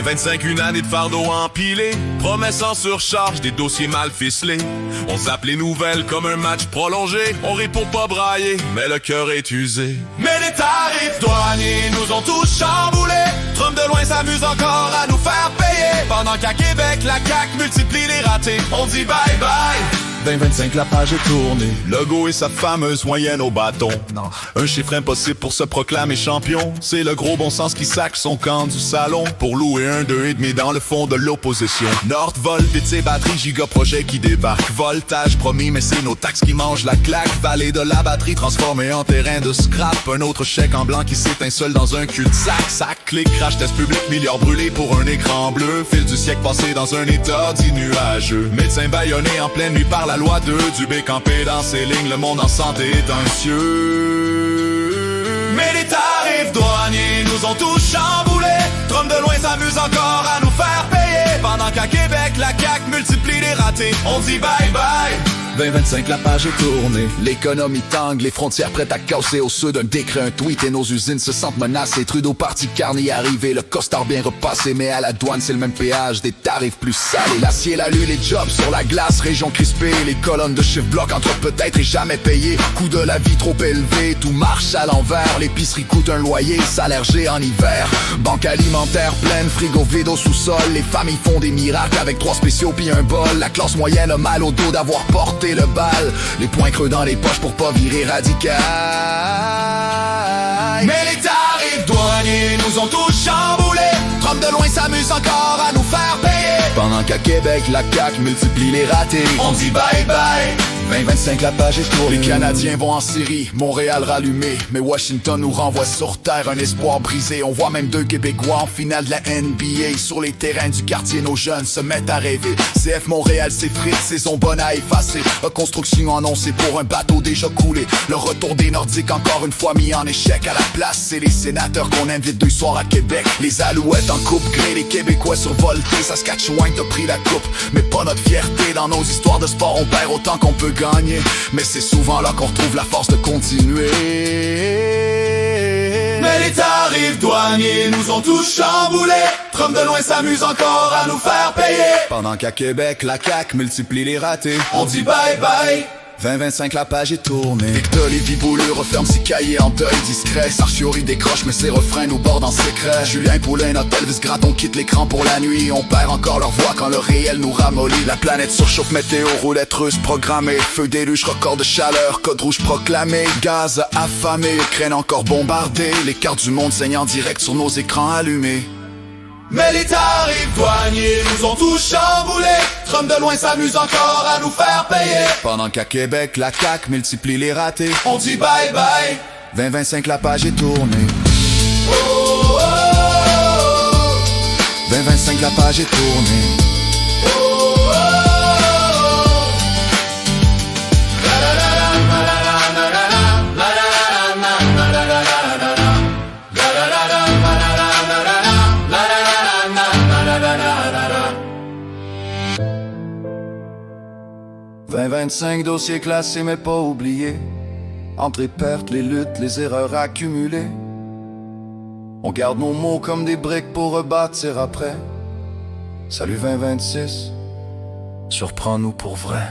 2025, une année de fardeau empilé. Promesses en surcharge, des dossiers mal ficelés. On zappe les nouvelles comme un match prolongé. On rit pour pas brailler, mais le cœur est usé. Mais les tarifs douaniers nous ont tous chamboulés. Trump de loin s'amuse encore à nous faire payer. Pendant qu'à Québec, la CAQ multiplie les ratés. On dit bye bye. 2025, la page est tournée. Legault et sa fameuse moyenne au bâton. Non. Un chiffre impossible pour se proclamer champion. C'est le gros bon sens qui sac son camp du salon. Pour louer un 2,5 dans le fond de l'opposition. Nordvolt vide ses batteries, giga projet qui débarque. Voltage promis, mais c'est nos taxes qui mangent la claque. Vallée de la batterie transformée en terrain de scrap. Un autre chèque en blanc qui s'éteint seul dans un cul-de-sac. Sac, clic, crash, test public, milliards brûlés pour un écran bleu. Fil du siècle passé dans un état dit nuageux. Médecin bâillonné en pleine nuit par la loi 2. Dubé campé dans ses lignes, le monde en santé est anxieux. Mais les tarifs douaniers nous ont tous chamboulés. Trump de loin s'amuse encore à nous faire payer. Pendant qu'à Québec, la CAQ multiplie les ratés. On dit bye bye. 2025, la page est tournée. L'économie tangue, les frontières prêtes à casser au sud. Un décret, un tweet et nos usines se sentent menacées. Trudeau parti carné arrivé, le costard bien repassé. Mais à la douane, c'est le même péage, des tarifs plus salés. L'acier, l'alu, les jobs sur la glace, région crispée. Les colonnes de chiffres bloquent entre peut-être et jamais payé. Coût de la vie trop élevé, tout marche à l'envers. L'épicerie coûte un loyer, salaire G en hiver. Banque alimentaire pleine, frigo vide au sous-sol. Les familles font des miracles avec 3 spéciaux puis un bol. La classe moyenne a mal au dos d'avoir porté le bal, les poings creux dans les poches pour pas virer radical. Mais les tarifs douaniers nous ont tous chamboulés. Trump de loin s'amuse encore à nous faire payer. Pendant qu'à Québec, la CAQ multiplie les ratés. On dit bye bye. 2025, la page est tournée. Les Canadiens vont en Syrie, Montréal rallumé. Mais Washington nous renvoie sur terre, un espoir brisé. On voit même 2 Québécois en finale de la NBA. Sur les terrains du quartier, nos jeunes se mettent à rêver. CF Montréal s'effrite, saison bonne à effacer. Reconstruction annoncée pour un bateau déjà coulé. Le retour des Nordiques encore une fois mis en échec. À la place, c'est les sénateurs qu'on invite 2 soirs à Québec. Les Alouettes en coupe gré, les Québécois survoltés. Saskatchewan t'a pris la coupe, mais pas notre fierté. Dans nos histoires de sport, on perd autant qu'on peut gagner, mais c'est souvent là qu'on retrouve la force de continuer. Mais les tarifs douaniers nous ont tous chamboulés. Trump de loin s'amuse encore à nous faire payer. Pendant qu'à Québec, la CAQ multiplie les ratés. On dit bye bye. 2025, la page est tournée. Victor Lévy Bouleux referme ses cahiers en deuil discret. Sarchiori décroche mais ses refrains nous bordent en secret. Julien Poulin, notre Elvis Gratton quitte l'écran pour la nuit. On perd encore leur voix quand le réel nous ramollit. La planète surchauffe, météo, roulette russe programmée. Feu déluge, record de chaleur, code rouge proclamé. Gaz affamé, Ukraine encore bombardée. Les cartes du monde saignent en direct sur nos écrans allumés. Mais les tarifs douaniers nous ont tous chamboulés. Trump de loin s'amuse encore à nous faire payer. Pendant qu'à Québec, la CAQ multiplie les ratés. On dit bye bye. 2025, la page est tournée. Oh, oh, oh, oh. 2025, la page est tournée. Oh, oh, oh, oh. La, la, la, la, la, la, la, la, la, la, la, la, la, la, la. 2025, dossiers classés mais pas oubliés. Entre les pertes, les luttes, les erreurs accumulées. On garde nos mots comme des briques pour rebâtir après. Salut 2026, surprends-nous pour vrai.